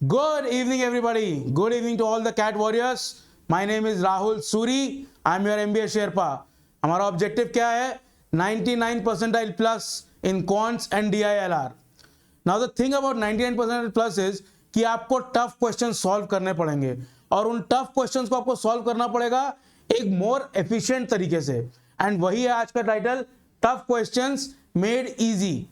Good evening, everybody. Good evening to all the cat warriors. My name is Rahul Suri. I'm your MBA Sherpa. हमारा objective क्या है? 99 percentile plus in quants and DILR. Now the thing about 99 percentile plus is कि आपको tough question solve करने पड़ेंगे और उन tough questions को आपको सॉल्व करना पड़ेगा एक मोर एफिशिएंट तरीके से, एंड वही है आज का title, tough questions made easy.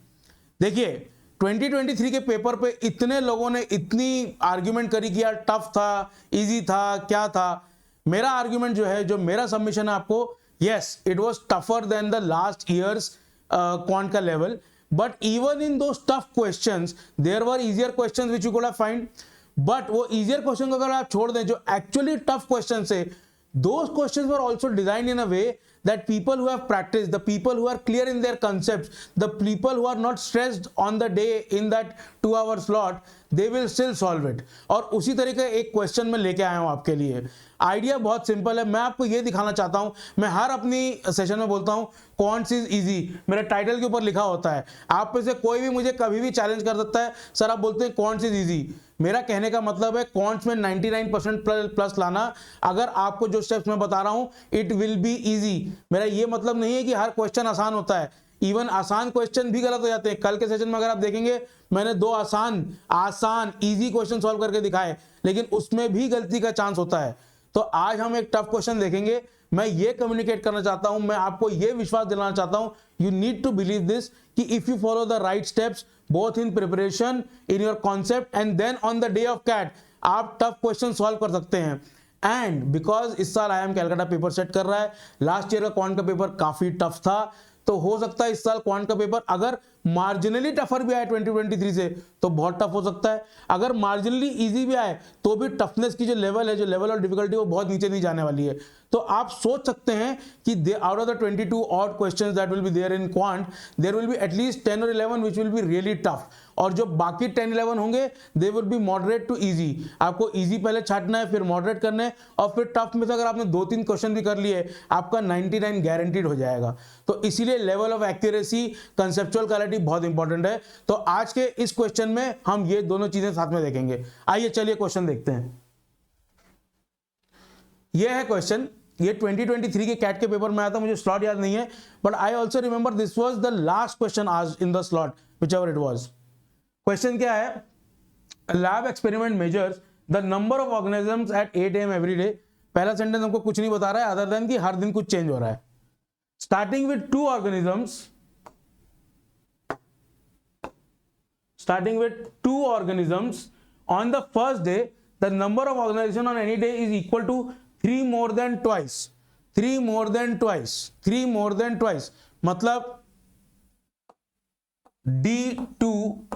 देखिए 2023 के पेपर पे इतने लोगों ने इतनी आर्ग्यूमेंट करी कि यार टफ था, इजी था, क्या था। मेरा आर्ग्यूमेंट जो है, जो मेरा सबमिशन है आपको, yes it was tougher than the last years quant का level, but even in those tough questions there were easier questions which you could have find. But वो इजियर क्वेश्चन को अगर आप छोड़ दें, जो एक्चुअली टफ क्वेश्चन है, those questions were also designed in a way that people who have practiced, the people who are clear in their concepts, the people who are not stressed on the day in that 2-hour slot, they will still solve it। और उसी तरीके एक question में लेके आया हूं आपके लिए। आइडिया बहुत सिंपल है, मैं आपको ये दिखाना चाहता हूं। मैं हर अपनी सेशन में बोलता हूं क्वांट्स इज इजी, मेरे टाइटल के ऊपर लिखा होता है। आप में से कोई भी मुझे कभी भी चैलेंज कर सकता है, सर आप बोलते हैं क्वांट्स इज इजी। मेरा कहने का मतलब है क्वांट्स में 99% प्लस लाना। अगर आपको जो स्टेप्स मैं बता रहा हूं इट विल बी इजी। मेरा ये मतलब नहीं है कि हर क्वेश्चन आसान होता है, इवन आसान क्वेश्चन भी गलत हो जाते हैं। कल के सेशन में अगर आप देखेंगे, मैंने 2 आसान इजी क्वेश्चन सॉल्व करके दिखाए, लेकिन उसमें भी गलती का चांस होता है। तो आज हम एक टफ क्वेश्चन देखेंगे। मैं ये कम्युनिकेट करना चाहता हूं, मैं आपको ये विश्वास दिलाना चाहता हूं, you need to believe this कि if you follow the right steps both in preparation, in your concept and then on the day of CAT, आप टफ क्वेश्चन सॉल्व कर सकते हैं। एंड बिकॉज इस साल IIM कैलकाटा पेपर सेट कर रहा है, लास्ट ईयर का क्वांट का पेपर काफी टफ था, तो हो सकता है इस साल क्वांट का पेपर अगर मार्जिनली टफर भी आए 2023 से तो बहुत टफ हो सकता है। अगर मार्जिनली इजी भी आए तो भी टफनेस की जो लेवल है, जो लेवल ऑफ डिफिकल्टी, वो बहुत नीचे नहीं जाने वाली है। तो आप सोच सकते हैं कि out of the 22 odd questions that will be there in quant, there will be at least 10 और 11 which will be really tough, और जो बाकी 10-11 होंगे they will be moderate to easy. आपको इजी पहले छाटना है, फिर मॉडरेट करना है, और फिर टफ में से अगर आपने 2-3 क्वेश्चन भी कर लिए, आपका 99 गारंटीड हो जाएगा। तो इसीलिए level of accuracy, conceptual clarity बहुत इंपॉर्टेंट है। तो आज के इस क्वेश्चन में हम ये दोनों चीजें साथ में देखेंगे। आइए चलिए क्वेश्चन देखते हैं। ये है क्वेश्चन, ये 2023 के कैट के पेपर में आया था, मुझे स्लॉट याद नहीं है, but I also remember this was the last question आज in the slot whichever it was. Question क्या है? Lab experiment measures the number of organisms at 8 AM every day. पहला सेंटेंस हमको कुछ नहीं बता रहा है अदर देन कि हर दिन कुछ चेंज हो रहा है। Starting with 2 organisms, starting with 2 organisms on the first day, the number of organization on any day is equal to 3 more than twice, 3 more than twice, 3 more than twice, मतलब D2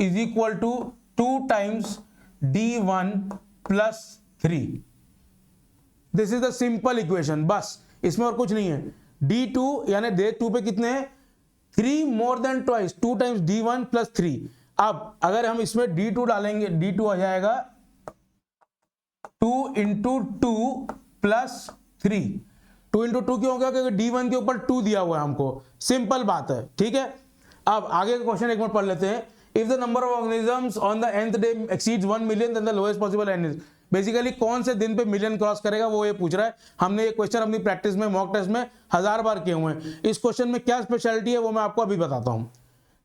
is equal to 2 times D1 plus 3। This is the simple equation, बस इसमें और कुछ नहीं है। D2 यानी day 2 पे कितने हैं? 3 more than twice, 2 times D1 plus 3। अब अगर हम इसमें D2 डालेंगे, D2 आ जाएगा 2 into 2 plus 3। 2 into 2 क्यों होगा? क्योंकि D1 के ऊपर 2 दिया हुआ है हमको, सिंपल बात है, ठीक है। अब आगे का क्वेश्चन एक बार पढ़ लेते हैं। If the number of organisms on the nth day exceeds 1 million then the lowest possible end is. Basically कौन से दिन पे मिलियन क्रॉस करेगा वो ये पूछ रहा है। हमने ये क्वेश्चन अपनी प्रैक्टिस में, मॉक टेस्ट में 1000 बार किए हुए हैं। इस क्वेश्चन में क्या स्पेशलिटी है वो मैं आपको अभी बताता हूं।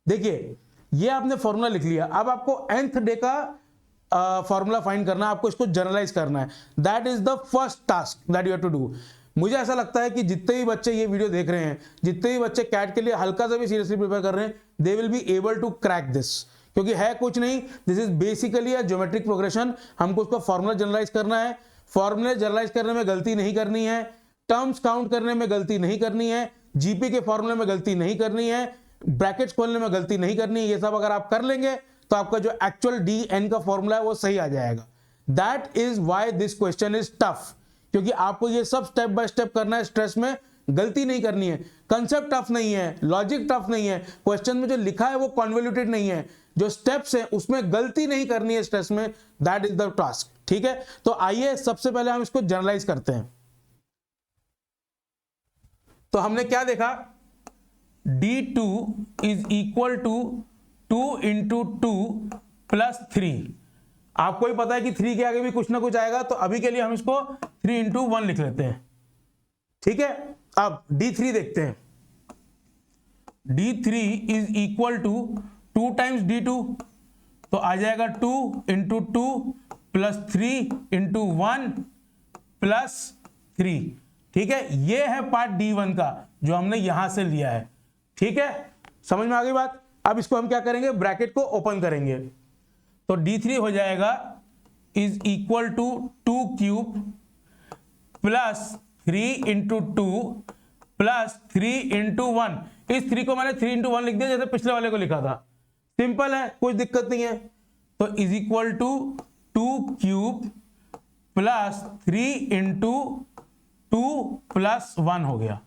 देखिए ये आपने फॉर्मूला लिख लिया, अब आपको nth डे का फॉर्मूला फाइंड करना है, आपको इसको जनरलाइज करना है। That is the first task that you have to do. मुझे ऐसा लगता है कि जितने भी बच्चे ये वीडियो देख रहे हैं, जितने भी बच्चे कैट के लिए हल्का सा भी सीरियसली प्रिपेयर कर रहे हैं, they will be able to crack this, क्योंकि है कुछ नहीं, this is basically a geometric progression. हमको उसका फॉर्मूला जनरलाइज करना है। फॉर्मूले जनरलाइज करने में गलती नहीं करनी है, टर्म्स काउंट करने में गलती नहीं करनी है, जीपी के फॉर्मूले में गलती नहीं करनी है, ब्रैकेट्स खोलने में गलती नहीं करनी है। ये सब अगर आप कर लेंगे तो आपका जो एक्चुअल DN का फॉर्मूला है वो सही आ जाएगा। That is why this question is tough, क्योंकि आपको ये सब स्टेप बाय स्टेप करना है, स्ट्रेस में गलती नहीं करनी है। कंसेप्ट टफ नहीं है, लॉजिक टफ नहीं है, क्वेश्चन में जो लिखा है वो कॉन्वोल्यूटेड नहीं है, जो स्टेप्स है उसमें गलती नहीं करनी है स्ट्रेस में। दैट इज द टास्क, ठीक है। तो आइए सबसे पहले हम इसको जनरलाइज करते हैं। तो हमने क्या देखा? D2 is equal to 2 into 2 plus 3। आपको भी पता है कि 3 के आगे भी कुछ ना कुछ आएगा, तो अभी के लिए हम इसको 3 इंटू 1 लिख लेते हैं, ठीक है। अब D3 देखते हैं। D3 is equal to 2 times D2, तो आ जाएगा 2 इंटू 2 प्लस 3 इंटू 1 प्लस 3, ठीक है। ये है पार्ट D1 का जो हमने यहां से लिया है, ठीक है। समझ में आ गई बात। अब इसको हम क्या करेंगे, ब्रैकेट को ओपन करेंगे, तो D3 हो जाएगा is equal to 2 cube plus 3 into 2 plus 3 into 1। इस 3 को मैंने 3 इंटू 1 लिख दिया जैसे पिछले वाले को लिखा था, सिंपल है, कोई दिक्कत नहीं है। तो is equal to 2 cube plus 3 into 2 plus 1 हो गया,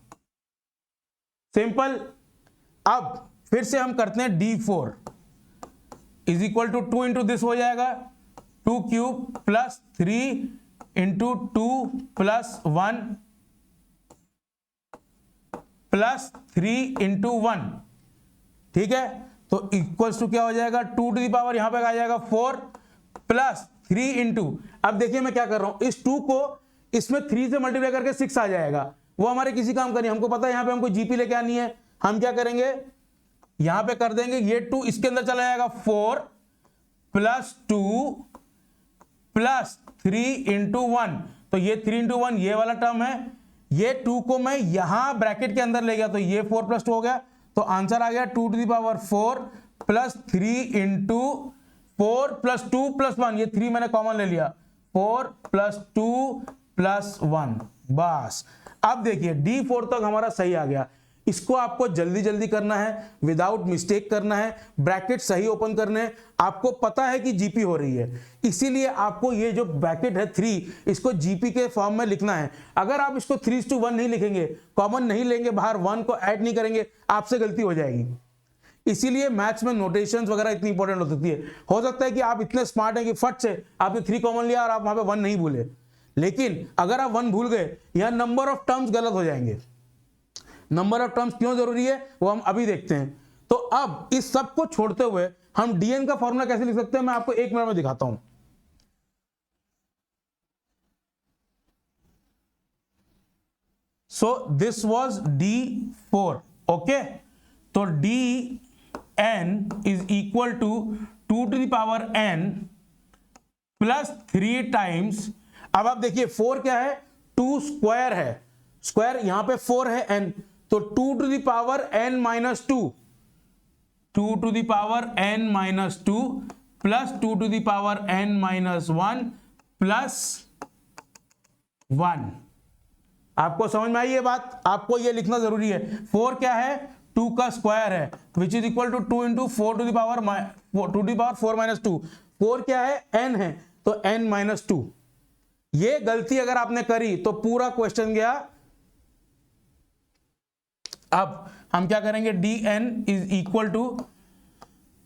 सिंपल। अब फिर से हम करते हैं D4 is equal to 2 into this हो जाएगा 2 cube plus 3 into 2 plus 1 plus 3 into 1, ठीक है। तो इक्वल्स टू क्या हो जाएगा, 2 टू द पावर यहां पे आ जाएगा 4 प्लस 3 इंटू, अब देखिए मैं क्या कर रहा हूं, इस 2 को इसमें 3 से मल्टीप्लाई करके 6 आ जाएगा, वो हमारे किसी काम का नहीं, हमको पता है यहां पे हमको जीपी लेके आनी है। हम क्या करेंगे, यहां पे कर देंगे ये 2 इसके अंदर चला जाएगा 4 प्लस 2 प्लस 3 इंटू 1, तो ये 3 इंटू 1 ये वाला टर्म है, ये 2 को मैं यहां ब्रैकेट के अंदर ले गया तो ये 4 प्लस 2 हो गया, तो आंसर आ गया 2 to the power 4 plus 3 into 4 plus 2 plus 1, ये 3 मैंने कॉमन ले लिया, 4 प्लस 2 प्लस 1, बस। अब देखिए D4 तक हमारा सही आ गया। इसको आपको जल्दी जल्दी करना है, विदाउट मिस्टेक करना है, ब्रैकेट सही ओपन करने हैं। आपको पता है कि जीपी हो रही है, इसीलिए आपको ये जो ब्रैकेट है 3, इसको जीपी के फॉर्म में लिखना है। अगर आप इसको 3:1 नहीं लिखेंगे, कॉमन नहीं लेंगे, बाहर 1 को ऐड नहीं करेंगे, आपसे गलती हो जाएगी। इसीलिए मैथ्स में नोटेशंस वगैरह इतनी इंपॉर्टेंट होती है। हो सकता है कि आप इतने स्मार्ट हैं कि फट से आपने 3 कॉमन लिया और आप वहां पे 1 नहीं भूले, लेकिन अगर आप 1 भूल गए, यहां नंबर ऑफ टर्म्स गलत हो जाएंगे। नंबर ऑफ टर्म्स क्यों जरूरी है वो हम अभी देखते हैं। तो अब इस सब को छोड़ते हुए हम dn का फॉर्मूला कैसे लिख सकते हैं, मैं आपको 1 मिनट में दिखाता हूं। So this was D4, okay. तो dn is equal to 2 to the power n plus 3 times, अब आप देखिए 4 क्या है, 2 स्क्वायर है, स्क्वायर यहां पे 4 है n, तो 2 to the power n minus 2, 2 to the power n minus 2 plus 2 to the power n minus 1 plus 1। आपको समझ में आई ये बात, आपको ये लिखना जरूरी है। 4 क्या है, 2 का स्क्वायर है, which is equal to 2 into 4 to the power 4 minus 2। 4 क्या है, n है, तो n माइनस 2। ये गलती अगर आपने करी तो पूरा क्वेश्चन गया। अब हम क्या करेंगे, dn is equal to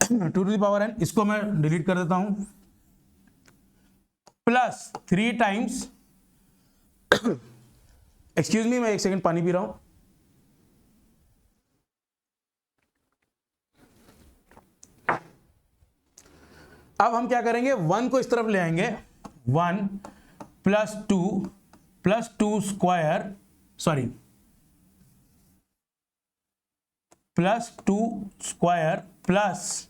2 to the power n, इसको मैं डिलीट कर देता हूं, प्लस 3 टाइम्स, एक्सक्यूज मी मैं 1 सेकंड पानी पी रहा हूं। अब हम क्या करेंगे, 1 को इस तरफ ले आएंगे, 1 plus 2 square, sorry plus 2 square plus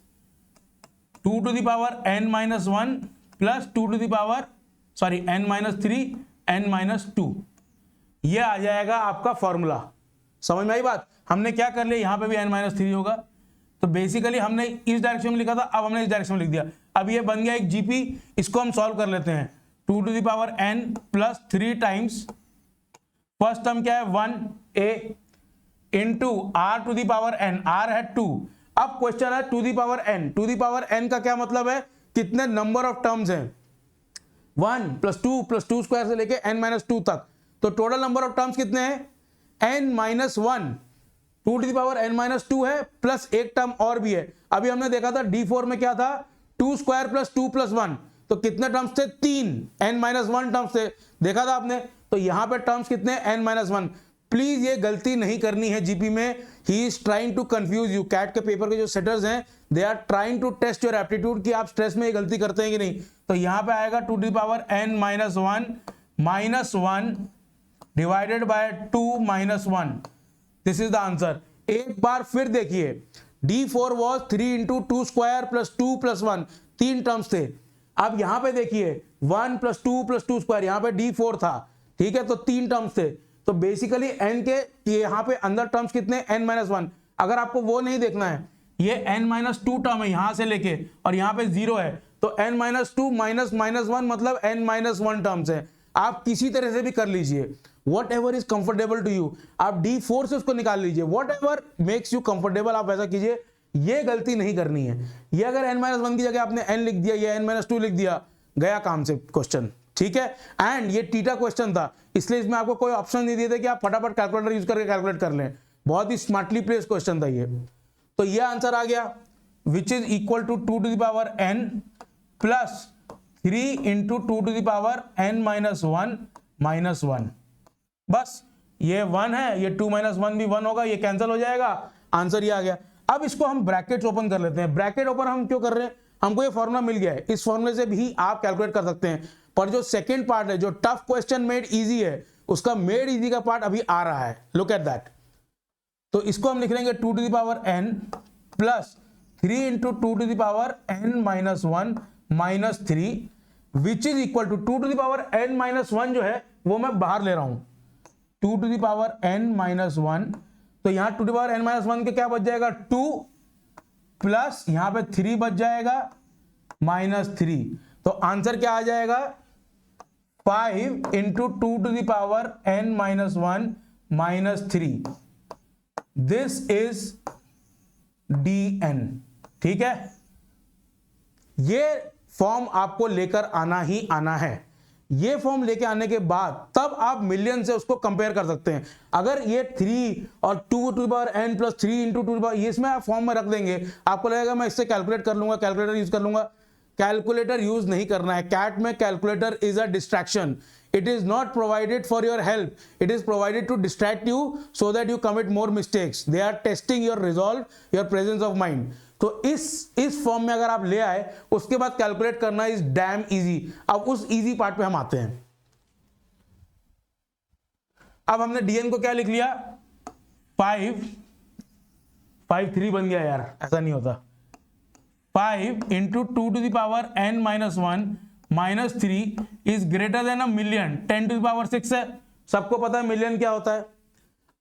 2 to the power n minus 1 plus 2 to the power n minus 3 n minus 2, ये आ जाएगा आपका फॉर्मूला। समझ में आई बात। हमने क्या कर लिया, यहां पे भी n माइनस 3 होगा, तो बेसिकली हमने इस डायरेक्शन में लिखा था, अब हमने इस डायरेक्शन में लिख दिया। अब ये बन गया एक जीपी, इसको हम सॉल्व कर लेते हैं। 2 to the power n plus 3 times, first term क्या है 1a into r to the power n, r है 2। अब क्वेश्चन है to the power n, to the power n का क्या मतलब है, कितने नंबर ऑफ टर्म्स हैं, 1 प्लस 2 स्क्वायर से लेके n माइनस 2 तक, तो टोटल नंबर ऑफ टर्म्स कितने हैं, n minus 1, 2 to the power n minus 2 है, प्लस एक टर्म और भी है। अभी हमने देखा था D4 में क्या था, 2 स्क्वायर प्लस 2 प्लस 1, तो कितने टर्म्स थे, 3 n माइनस 1 टर्म्स थे, देखा था आपने। तो यहां पे टर्म्स कितने, n माइनस 1 प्लीज ये गलती नहीं करनी है जीपी में। He is trying to confuse you. CAT के पेपर के जो सेटर्स हैं they are trying to test your aptitude कि आप स्ट्रेस में ये गलती करते हैं कि नहीं। तो यहां पे आएगा 2 to the power n minus 1 divided by 2 minus 1। This is the answer. एक बार फिर देखिए, D4 was 3 into 2 square plus 2 plus 1, 3 terms थे। अब यहां पे देखिए 1 प्लस 2 प्लस 2 स्क्वायर, यहां पे D4 था, ठीक है, तो 3 टर्म्स थे। तो बेसिकली n के यहां पे अंदर टर्म्स कितने, n माइनस 1। अगर आपको वो नहीं देखना है, ये n माइनस 2 टर्म है यहां से लेके और यहां पे 0 है, तो n माइनस 2 माइनस माइनस 1 मतलब n माइनस 1 टर्म्स है। आप किसी तरह से भी कर लीजिए, whatever is comfortable to you. आप D4 से उसको निकाल लीजिए, whatever makes you comfortable आप वैसा कीजिए। ये गलती नहीं करनी है। ये अगर n माइनस 1 की जगह आपने n लिख दिया, ये n माइनस 2 लिख दिया, गया काम से क्वेश्चन, ठीक है। एंड ये टीटा क्वेश्चन था, इसलिए इसमें आपको कोई ऑप्शन नहीं दिए थे कि आप फटाफट कैलकुलेटर यूज करके कैलकुलेट कर लें। बहुत ही स्मार्टली प्लेस्ड क्वेश्चन था ये। तो ये आंसर आ गया, which is equal to 2 to the power n plus 3 into 2 to the power n minus 1 minus 1। बस ये 1 है, ये 2 माइनस 1 भी 1 होगा, ये कैंसिल हो जाएगा, आंसर ये आ गया। अब इसको हम ब्रैकेट्स ओपन कर लेते हैं। ब्रैकेट ओपन हम क्यों कर रहे हैं, हमको ये फॉर्मूला मिल गया है, इस फॉर्मूले से भी आप कैलकुलेट कर सकते हैं। पर जो सेकंड पार्ट है, जो टफ क्वेश्चन मेड इजी है, उसका मेड इजी का पार्ट अभी आ रहा है। Look at that. तो इसको हम लिख लेंगे 2 to the power n plus 3 into 2 to the power n minus 1 minus 3 which is equal to 2 to the power n minus 1 जो है वो मैं बाहर ले रहा हूं, 2 to the power n minus 1। तो यहां 2 to the power n minus 1 के क्या बच जाएगा, 2 प्लस यहां पे 3 बच जाएगा माइनस 3। तो आंसर क्या आ जाएगा, 5 into 2 to the power n minus 1 minus 3। This is dn, ठीक है। ये फॉर्म आपको लेकर आना ही आना है। ये फॉर्म लेके आने के बाद तब आप मिलियन से उसको कंपेयर कर सकते हैं। अगर ये 3 और 2 to the power n plus 3 into 2 to the power, ये इसमें आप फॉर्म में रख देंगे, आपको लगेगा मैं इससे कैलकुलेट कर लूंगा, कैलकुलेटर यूज कर लूंगा। कैलकुलेटर यूज नहीं करना है। कैट में calculator is a distraction. It is not provided for your help. It is provided to distract you so that you commit more mistakes. They are testing your resolve, your presence of mind. तो इस form में अगर आप ले आए, उसके बाद calculate करना इज डैम इजी। अब उस इजी पार्ट पे हम आते हैं। अब हमने dn को क्या लिख लिया, 5 3 बन गया यार, ऐसा नहीं होता। 5 into 2 to the power n minus 1 minus 3 is greater than a million. 10 to the power 6 है, सबको पता है मिलियन क्या होता है।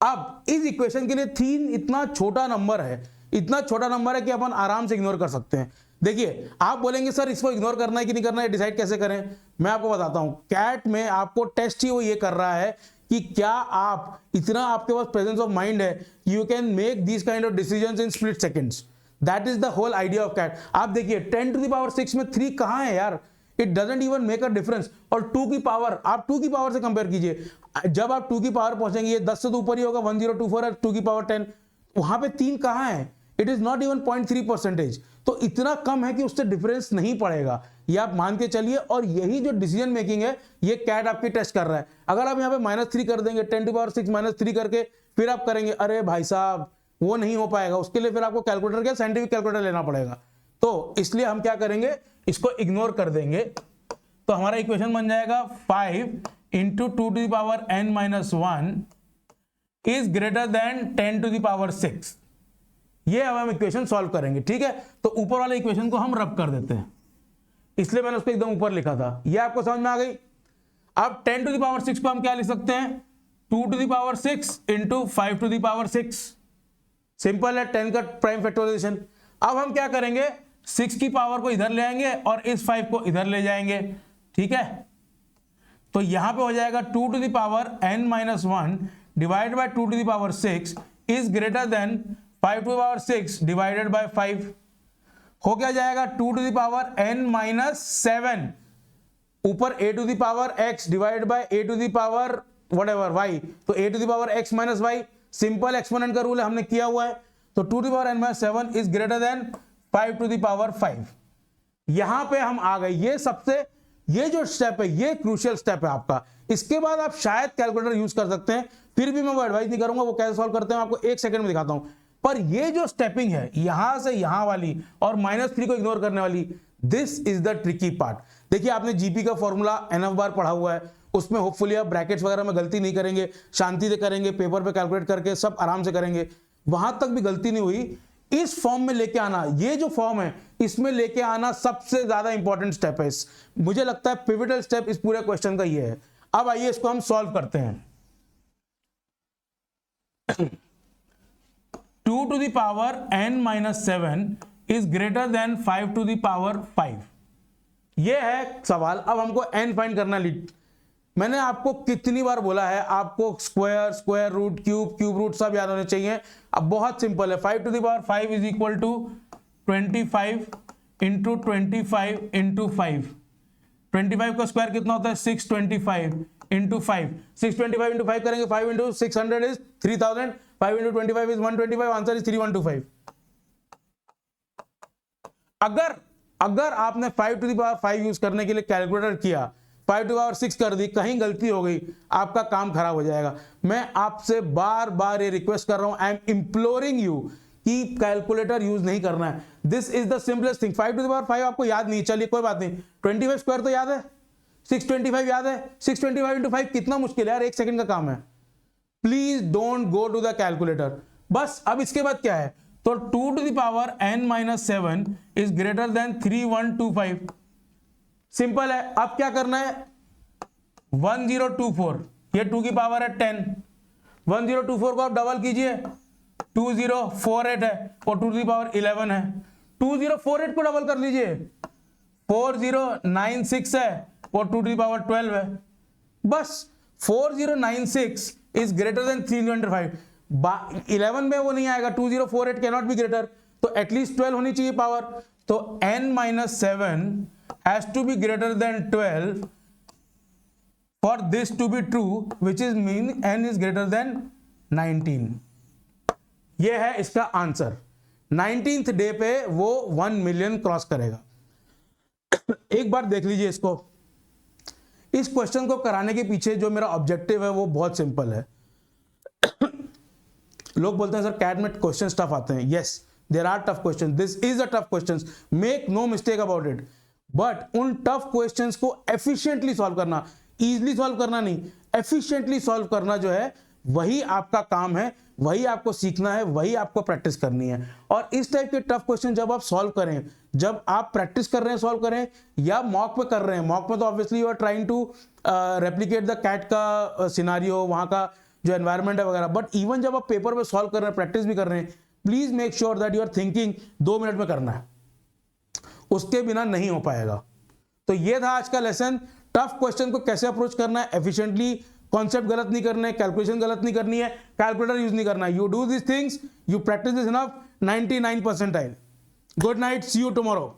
अब इस इक्वेशन के लिए 3 इतना छोटा नंबर है, इतना छोटा नंबर है कि अपन आराम से इग्नोर कर सकते हैं। देखिए आप बोलेंगे सर इसको इग्नोर करना है कि नहीं करना है, डिसाइड कैसे करें। मैं आपको बताता हूं, कैट में आपको टेस्ट ही वो ये कर रहा है कि क्या आप इतना आपके पास प्रेजेंस ऑफ माइंड है, you can make this kind of decisions in split seconds. That is the whole idea of CAT. आप देखिए 10 टू द पावर 6 में 3 कहां है यार, it doesn't even make a difference. और 2 की पावर, आप 2 की पावर से कंपेयर कीजिए, जब आप 2 की पावर पहुंचेंगे, ये 10 से तो ऊपर ही होगा, 1024 है 2 की पावर 10, वहां पे 3 कहां है, इट इज नॉट इवन 0.3%। तो इतना कम है कि उससे डिफरेंस नहीं पड़ेगा, ये आप मान के चलिए। और यही जो डिसीजन मेकिंग है, ये कैट आपकी टेस्ट कर रहा है। अगर आप यहाँ पे -3 कर देंगे, 10 टू पावर 6 -3 करके फिर आप करेंगे, अरे भाई साहब वो नहीं हो पाएगा, उसके लिए फिर आपको कैलकुलेटर क्या साइंटिफिक कैलकुलेटर लेना पड़ेगा। तो इसलिए हम क्या करेंगे, इसको इग्नोर कर देंगे। तो हमारा इक्वेशन बन जाएगा 5 into 2 to the power n minus 1 is greater than 10 to the power 6। ये अब हम इक्वेशन सॉल्व करेंगे, ठीक है। तो ऊपर वाले इक्वेशन को हम रब कर देते हैं, इसलिए मैंने उसको एकदम ऊपर लिखा था। ये आपको समझ में आ गई। अब 10 टू द पावर 6 को हम क्या लिख सकते हैं, 2 to the power 6 into 5 to the power 6। Simple है, 10 का प्राइम फैक्टराइजेशन। अब हम क्या करेंगे, 6 की पावर को इधर ले आएंगे और इस 5 को इधर ले जाएंगे, ठीक है। तो यहां पे हो जाएगा 2 to the power n minus 1 divide by 2 to the power 6 is greater than 5 to the power 6 divided by 5। हो क्या जाएगा, 2 to the power n minus 7 ऊपर a to the power x divide by a to the power whatever y। तो a to the power x minus y, simple exponent का rule है, हमने किया हुआ है। तो 2 to the power n minus 7 is greater than 5 to the power 5। यहां पे हम आ गए, ये सबसे ये जो स्टेप है ये क्रूशियल स्टेप है आपका। इसके बाद आप शायद कैलकुलेटर यूज कर सकते हैं, फिर भी मैं वो एडवाइस नहीं करूंगा। वो कैसे सॉल्व करते हैं आपको एक सेकंड में दिखाता हूं। पर ये जो स्टेपिंग है यहां से यहां वाली और -3 को इग्नोर करने वाली, this is the tricky part. देखिए आपने जीपी का फॉर्मूला NF बार पढ़ा हुआ है, उसमें होपफुली आप ब्रैकेट्स वगैरह में गलती नहीं करेंगे, शांति से करेंगे, पेपर पे कैलकुलेट करके सब आराम से करेंगे। वहां तक भी गलती नहीं हुई। इस फॉर्म में लेके आना, ये जो फॉर्म है इसमें लेके आना सबसे ज्यादा इंपॉर्टेंट स्टेप है। मुझे लगता है पिवटल स्टेप इस पूरे क्वेश्चन का ये है। अब आइए इसको हम सॉल्व करते हैं। 2 to the power n-7 is greater than 5 to the power 5। ये है सवाल। अब हमको n फाइंड करना है। मैंने आपको कितनी बार बोला है, आपको square, square root, cube, cube root सब याद होने चाहिए। अब बहुत सिंपल है, 5 to the power 5 is equal to 25 into 25 into 5। 25 का स्क्वायर कितना होता है 625 इंटू 5। 625 इंटू 5 करेंगे, 5 into 600 is 3000, 5 into 25 is 125, answer is 3125। अगर आपने 5 to the power 5 यूज करने के लिए कैलकुलेटर किया, 5 to the power 6 कर दी, कहीं गलती हो गई, आपका काम खराब हो जाएगा। मैं आपसे बार बार ये रिक्वेस्ट कर रहा हूं, आई एम इंप्लोरिंग यू कि कैलकुलेटर यूज नहीं करना है। This is the simplest thing. 5 to the power 5 आपको याद नहीं, चलिए कोई बात नहीं। 25 स्क्वायर तो याद है, 625 याद है। 625 इंटू 5 कितना मुश्किल है यार, एक सेकंड का काम है। Please don't go to the calculator. बस अब इसके बाद क्या है, तो 2 to the power n-7 is greater then 3125। Simple है। अब क्या करना है, 1024, ये 2 की पावर है 10, 1024 को आप डबल कीजिए, 2048 है, और 2 to the power 11 है। 2048 को डबल कर लीजिए, 4096 है, और 2 to the power 12 है। बस 4096 इज ग्रेटर देन 305। 11 में वो नहीं आएगा, 2048 कैन नॉट बी ग्रेटर, तो एटलीस्ट 12 होनी चाहिए पावर। तो n-7 has to be greater than 12 for this to be true, which is mean n is greater than 19। ये है इसका आंसर। 19th डे पे वो 1 मिलियन क्रॉस करेगा। एक बार देख लीजिए इसको। इस क्वेश्चन को कराने के पीछे जो मेरा ऑब्जेक्टिव है वो बहुत सिंपल है। लोग बोलते हैं सर कैट में क्वेश्चन टफ आते हैं। Yes, there are tough question, this is a tough question, make no mistake about it. But उन टफ क्वेश्चंस को एफिशिएंटली सॉल्व करना, इजीली सॉल्व करना नहीं, एफिशिएंटली सॉल्व करना जो है वही आपका काम है, वही आपको सीखना है, वही आपको प्रैक्टिस करनी है। और इस टाइप के टफ क्वेश्चन जब आप सॉल्व करें, जब आप प्रैक्टिस कर रहे हैं सॉल्व करें या मॉक पे कर रहे हैं, मॉक में तो obviously you are trying to replicate the CAT का सिनारियो, वहां का जो एनवायरमेंट है वगैरह, बट इवन जब आप पेपर पे सॉल्व कर रहे हैं, प्रैक्टिस भी कर रहे हैं, please make sure that you are thinking 2 minute में करना है, उसके बिना नहीं हो पाएगा। तो ये था आज का लेसन। टफ क्वेश्चन को कैसे अप्रोच करना है एफिशिएंटली, कॉन्सेप्ट गलत नहीं करने, कैलकुलेशन गलत नहीं करनी है, कैलकुलेटर यूज नहीं करना है। You do this things, you practice this enough, 99 percentile. Good night, see you tomorrow.